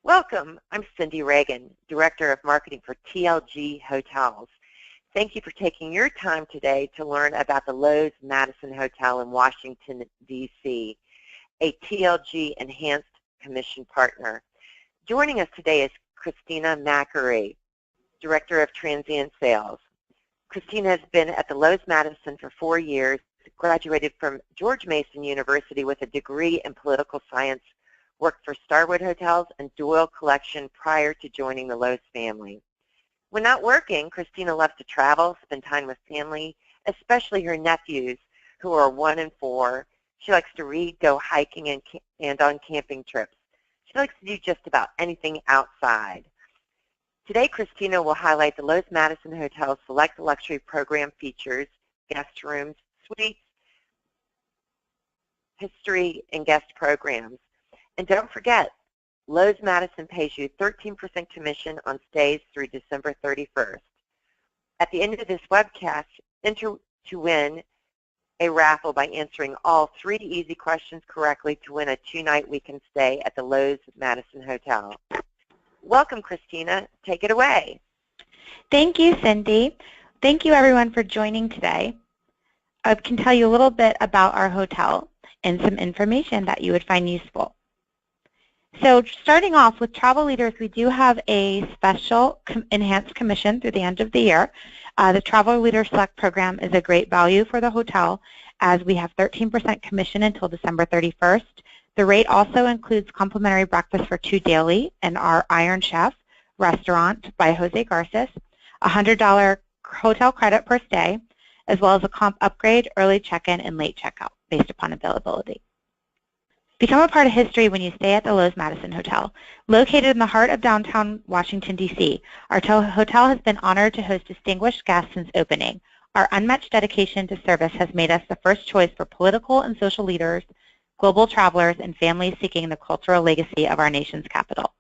Welcome. I'm Cindy Reagan, Director of Marketing for TLG Hotels. Thank you for taking your time today to learn about the Loews Madison Hotel in Washington, D.C., a TLG Enhanced Commission partner. Joining us today is Christina McAree, Director of Transient Sales. Christina has been at the Loews Madison for 4 years, graduated from George Mason University with a degree in political science, worked for Starwood Hotels and Doyle Collection prior to joining the Loews family. When not working, Christina loves to travel, spend time with family, especially her nephews, who are 1 and 4. She likes to read, go hiking, and on camping trips. She likes to do just about anything outside. Today, Christina will highlight the Loews Madison Hotel's select luxury program features, guest rooms, suites, history, and guest programs. And don't forget, Loews Madison pays you 13% commission on stays through December 31st. At the end of this webcast, enter to win a raffle by answering all 3 easy questions correctly to win a 2-night weekend stay at the Loews Madison Hotel. Welcome, Christina. Take it away. Thank you, Cindy. Thank you, everyone, for joining today. I can tell you a little bit about our hotel and some information that you would find useful. So starting off with travel leaders, we do have a special enhanced commission through the end of the year. The Travel Leader Select program is a great value for the hotel as we have 13% commission until December 31st. The rate also includes complimentary breakfast for 2 daily in our Iron Chef restaurant by Jose Garces, $100 hotel credit per stay, as well as a comp upgrade, early check-in, and late checkout based upon availability. Become a part of history when you stay at the Loews Madison Hotel. Located in the heart of downtown Washington, D.C., our hotel has been honored to host distinguished guests since opening. Our unmatched dedication to service has made us the first choice for political and social leaders, global travelers, and families seeking the cultural legacy of our nation's capital.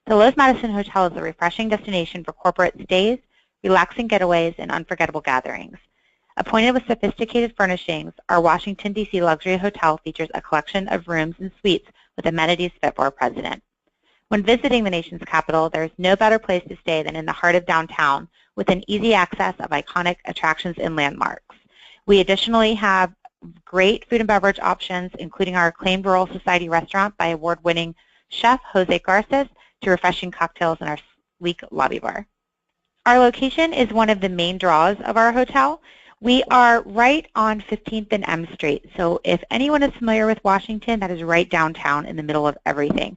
The Loews Madison Hotel is a refreshing destination for corporate stays, relaxing getaways, and unforgettable gatherings. Appointed with sophisticated furnishings, our Washington, D.C. luxury hotel features a collection of rooms and suites with amenities fit for a president. When visiting the nation's capital, there is no better place to stay than in the heart of downtown with an easy access of iconic attractions and landmarks. We additionally have great food and beverage options, including our acclaimed Royal Society restaurant by award-winning chef Jose Garces, to refreshing cocktails in our sleek lobby bar. Our location is one of the main draws of our hotel. We are right on 15th and M Street, so if anyone is familiar with Washington, that is right downtown in the middle of everything.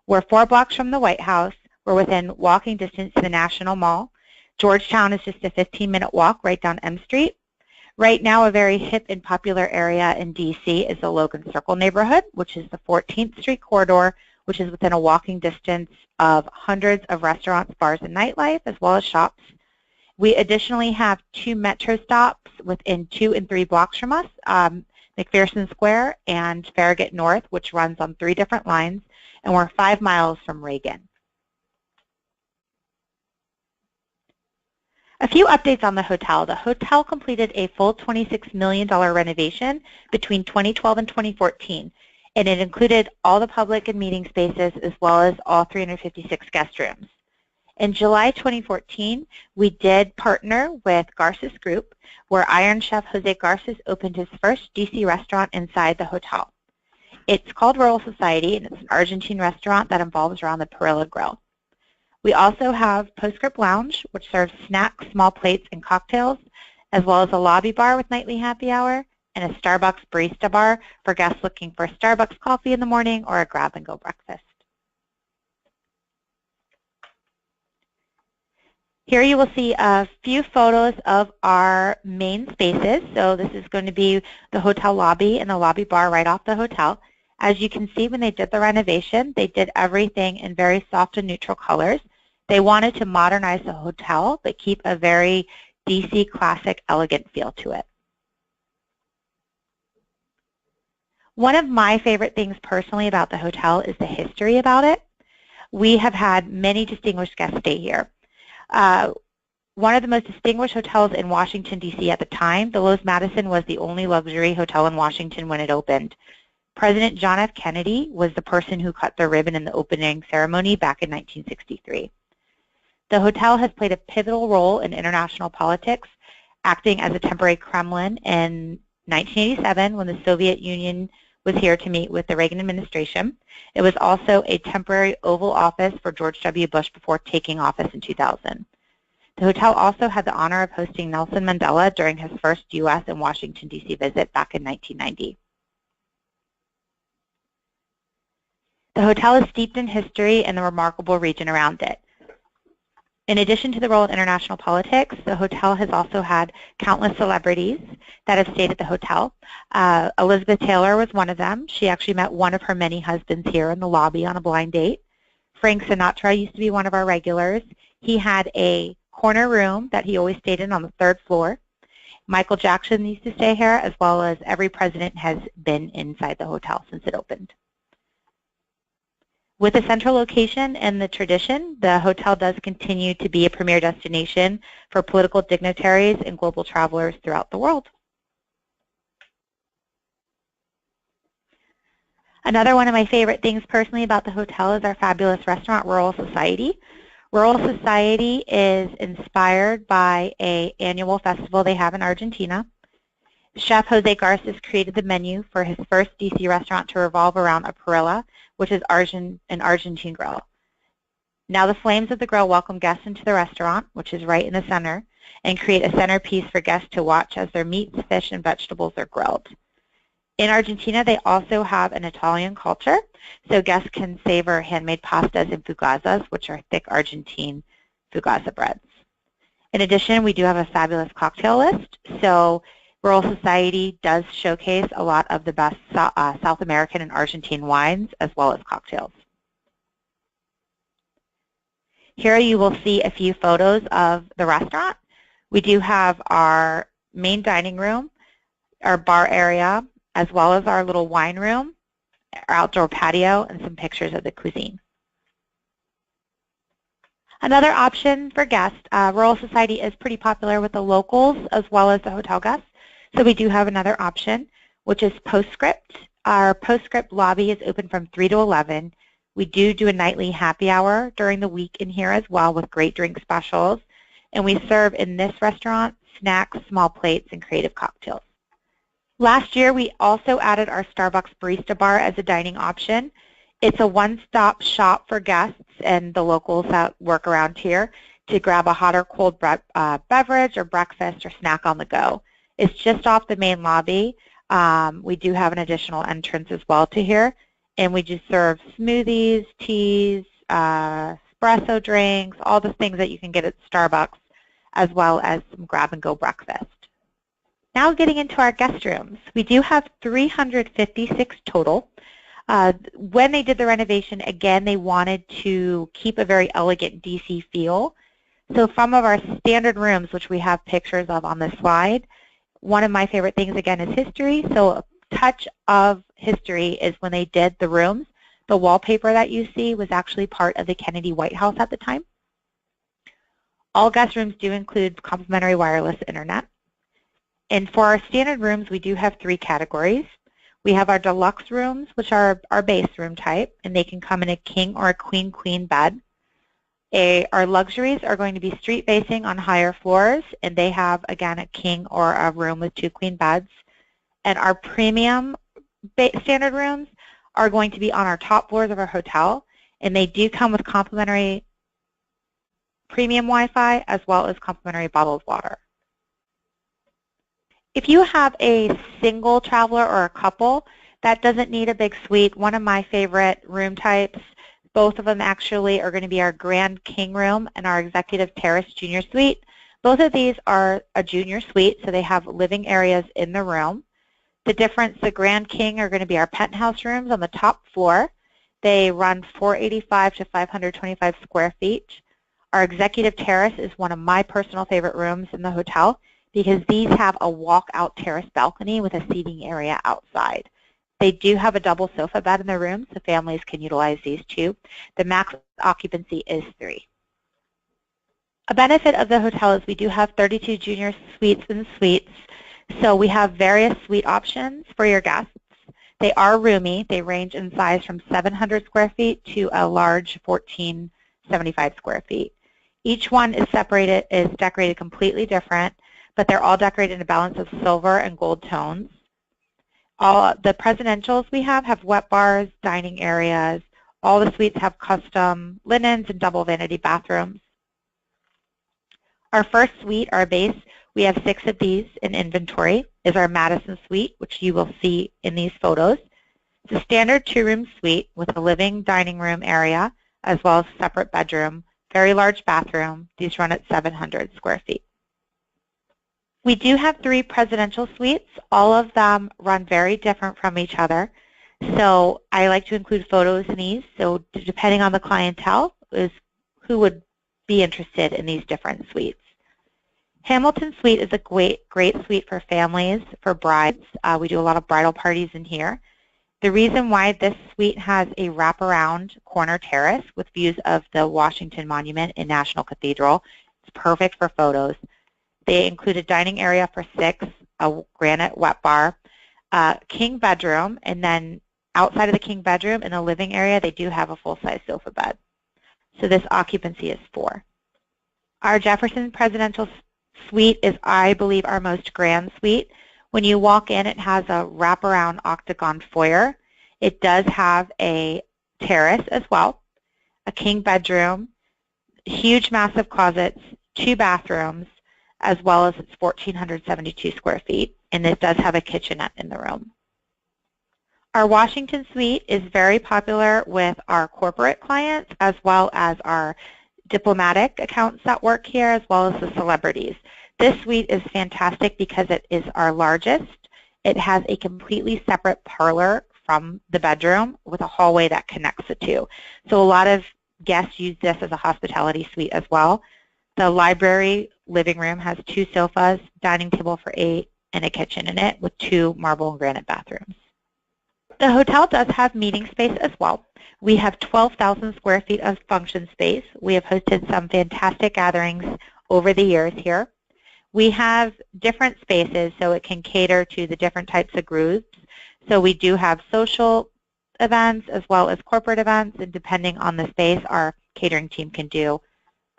We're 4 blocks from the White House. We're within walking distance to the National Mall. Georgetown is just a 15-minute walk right down M Street. Right now, a very hip and popular area in D.C. is the Logan Circle neighborhood, which is the 14th Street corridor, which is within a walking distance of hundreds of restaurants, bars, and nightlife, as well as shops. We additionally have 2 metro stops within 2 and 3 blocks from us, McPherson Square and Farragut North, which runs on 3 different lines, and we're 5 miles from Reagan. A few updates on the hotel. The hotel completed a full $26 million renovation between 2012 and 2014, and it included all the public and meeting spaces as well as all 356 guest rooms. In July 2014, we did partner with Garces Group, where Iron Chef Jose Garces opened his first DC restaurant inside the hotel. It's called Royal Society, and it's an Argentine restaurant that involves around the Perilla Grill. We also have Postscript Lounge, which serves snacks, small plates, and cocktails, as well as a lobby bar with nightly happy hour, and a Starbucks barista bar for guests looking for Starbucks coffee in the morning or a grab-and-go breakfast. Here you will see a few photos of our main spaces. So this is going to be the hotel lobby and the lobby bar right off the hotel. As you can see, when they did the renovation, they did everything in very soft and neutral colors. They wanted to modernize the hotel, but keep a very DC classic, elegant feel to it. One of my favorite things personally about the hotel is the history about it. We have had many distinguished guests stay here. One of the most distinguished hotels in Washington, D.C. at the time, the Loews Madison was the only luxury hotel in Washington when it opened. President John F. Kennedy was the person who cut the ribbon in the opening ceremony back in 1963. The hotel has played a pivotal role in international politics, acting as a temporary Kremlin in 1987 when the Soviet Union was here to meet with the Reagan administration. It was also a temporary Oval Office for George W. Bush before taking office in 2000. The hotel also had the honor of hosting Nelson Mandela during his first U.S. and Washington, D.C. visit back in 1990. The hotel is steeped in history and the remarkable region around it. In addition to the role in international politics, the hotel has also had countless celebrities that have stayed at the hotel. Elizabeth Taylor was one of them. She actually met one of her many husbands here in the lobby on a blind date. Frank Sinatra used to be one of our regulars. He had a corner room that he always stayed in on the 3rd floor. Michael Jackson used to stay here, as well as every president has been inside the hotel since it opened. With a central location and the tradition, the hotel does continue to be a premier destination for political dignitaries and global travelers throughout the world. Another one of my favorite things personally about the hotel is our fabulous restaurant, Rural Society. Rural Society is inspired by an annual festival they have in Argentina. Chef Jose Garces created the menu for his first DC restaurant to revolve around a parrilla, which is an Argentine grill. Now the flames of the grill welcome guests into the restaurant, which is right in the center, and create a centerpiece for guests to watch as their meats, fish, and vegetables are grilled. In Argentina, they also have an Italian culture, so guests can savor handmade pastas and fugazas, which are thick Argentine fugaza breads. In addition, we do have a fabulous cocktail list, so Rural Society does showcase a lot of the best South American and Argentine wines as well as cocktails. Here you will see a few photos of the restaurant. We do have our main dining room, our bar area, as well as our little wine room, our outdoor patio, and some pictures of the cuisine. Another option for guests, Rural Society is pretty popular with the locals as well as the hotel guests. So we do have another option, which is Postscript. Our Postscript lobby is open from 3 to 11. We do a nightly happy hour during the week in here as well with great drink specials. And we serve in this restaurant snacks, small plates, and creative cocktails. Last year, we also added our Starbucks Barista Bar as a dining option. It's a one-stop shop for guests and the locals that work around here to grab a hot or cold beverage or breakfast or snack on the go. It's just off the main lobby. We do have an additional entrance as well to here, and we just serve smoothies, teas, espresso drinks, all the things that you can get at Starbucks, as well as some grab-and-go breakfast. Now getting into our guest rooms. We do have 356 total. When they did the renovation, again, they wanted to keep a very elegant DC feel. So some of our standard rooms, which we have pictures of on this slide, one of my favorite things, again, is history. So a touch of history is when they did the rooms. The wallpaper that you see was actually part of the Kennedy White House at the time. All guest rooms do include complimentary wireless internet. And for our standard rooms, we do have 3 categories. We have our deluxe rooms, which are our base room type, and they can come in a king or a queen bed. Our luxuries are going to be street facing on higher floors, and they have, again, a king or a room with 2 queen beds. And our premium standard rooms are going to be on our top floors of our hotel, and they do come with complimentary premium Wi-Fi as well as complimentary bottled water. If you have a single traveler or a couple that doesn't need a big suite, one of my favorite room types, both of them actually are going to be our Grand King room and our Executive Terrace Junior Suite. Both of these are a junior suite, so they have living areas in the room. The difference, the Grand King are going to be our penthouse rooms on the top floor. They run 485 to 525 square feet. Our Executive Terrace is one of my personal favorite rooms in the hotel because these have a walk-out terrace balcony with a seating area outside. They do have a double sofa bed in the room, so families can utilize these too. The max occupancy is 3. A benefit of the hotel is we do have 32 junior suites and suites, so we have various suite options for your guests. They are roomy. They range in size from 700 square feet to a large 1475 square feet. Each one is decorated completely different, but they're all decorated in a balance of silver and gold tones. All the presidentials we have wet bars, dining areas. All the suites have custom linens and double vanity bathrooms. Our first suite, our base, we have 6 of these in inventory, is our Madison suite, which you will see in these photos. It's a standard 2-room suite with a living dining room area as well as a separate bedroom, very large bathroom. These run at 700 square feet. We do have 3 presidential suites. All of them run very different from each other. So I like to include photos in these. So depending on the clientele is who would be interested in these different suites. Hamilton Suite is a great suite for families, for brides. We do a lot of bridal parties in here. The reason why this suite has a wraparound corner terrace with views of the Washington Monument and National Cathedral, it's perfect for photos. They include a dining area for 6, a granite wet bar, a king bedroom, and then outside of the king bedroom in the living area, they do have a full-size sofa bed. So this occupancy is 4. Our Jefferson Presidential Suite is, I believe, our most grand suite. When you walk in, it has a wraparound octagon foyer. It does have a terrace as well, a king bedroom, huge massive closets, 2 bathrooms, as well as it's 1,472 square feet, and it does have a kitchenette in the room. Our Washington Suite is very popular with our corporate clients as well as our diplomatic accounts that work here, as well as the celebrities. This suite is fantastic because it is our largest. It has a completely separate parlor from the bedroom with a hallway that connects the 2. So a lot of guests use this as a hospitality suite as well. The library living room has 2 sofas, dining table for 8, and a kitchen in it with 2 marble and granite bathrooms. The hotel does have meeting space as well. We have 12,000 square feet of function space. We have hosted some fantastic gatherings over the years here. We have different spaces so it can cater to the different types of groups. So we do have social events as well as corporate events, and depending on the space, our catering team can do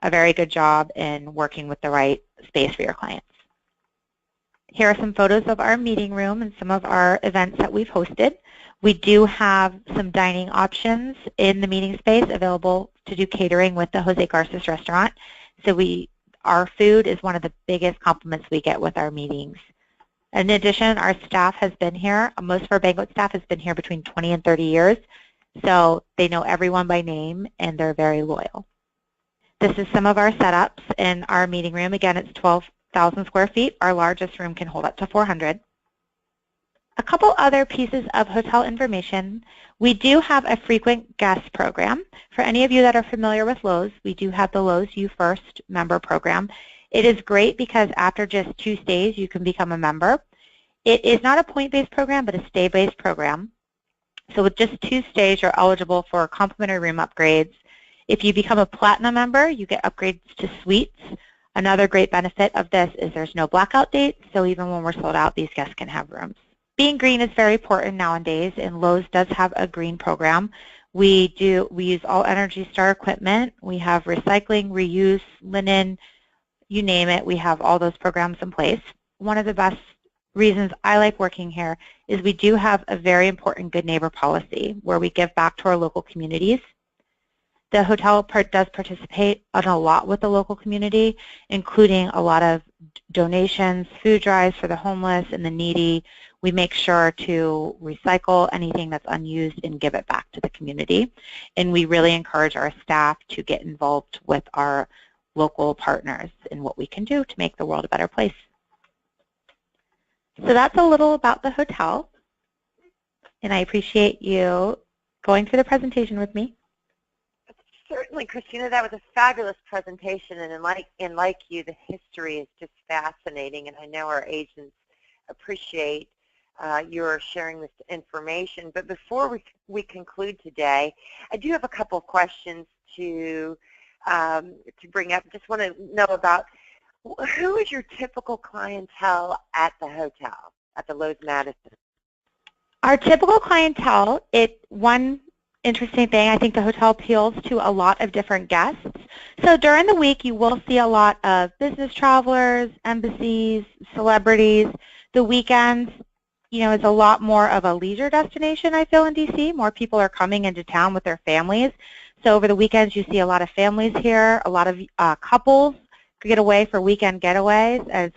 a very good job in working with the right space for your clients. Here are some photos of our meeting room and some of our events that we've hosted. We do have some dining options in the meeting space available to do catering with the Jose Garces restaurant. So our food is one of the biggest compliments we get with our meetings. In addition, our staff has been here. Most of our banquet staff has been here between 20 and 30 years. So they know everyone by name and they're very loyal. This is some of our setups in our meeting room. Again, it's 12,000 square feet. Our largest room can hold up to 400. A couple other pieces of hotel information. We do have a frequent guest program. For any of you that are familiar with Loews, we do have the Loews You First member program. It is great because after just 2 stays, you can become a member. It is not a point-based program, but a stay-based program. So with just 2 stays, you're eligible for complimentary room upgrades. If you become a platinum member, you get upgrades to suites. Another great benefit of this is there's no blackout dates, so even when we're sold out, these guests can have rooms. Being green is very important nowadays, and Loews does have a green program. We use all Energy Star equipment. We have recycling, reuse, linen, you name it. We have all those programs in place. One of the best reasons I like working here is we do have a very important good neighbor policy where we give back to our local communities. The hotel does participate on a lot with the local community, including a lot of donations, food drives for the homeless and the needy. We make sure to recycle anything that's unused and give it back to the community. And we really encourage our staff to get involved with our local partners in what we can do to make the world a better place. So that's a little about the hotel. And I appreciate you going through the presentation with me. Certainly, Christina, that was a fabulous presentation, and like you, the history is just fascinating, and I know our agents appreciate your sharing this information. But before we conclude today, I do have a couple of questions to bring up. Just want to know about who is your typical clientele at the hotel, at the Loews Madison? Our typical clientele, one interesting thing, I think the hotel appeals to a lot of different guests. So during the week, you will see a lot of business travelers, embassies, celebrities. The weekends, is a lot more of a leisure destination, I feel, in DC. More people are coming into town with their families. So over the weekends, you see a lot of families here, a lot of couples get away for weekend getaways, as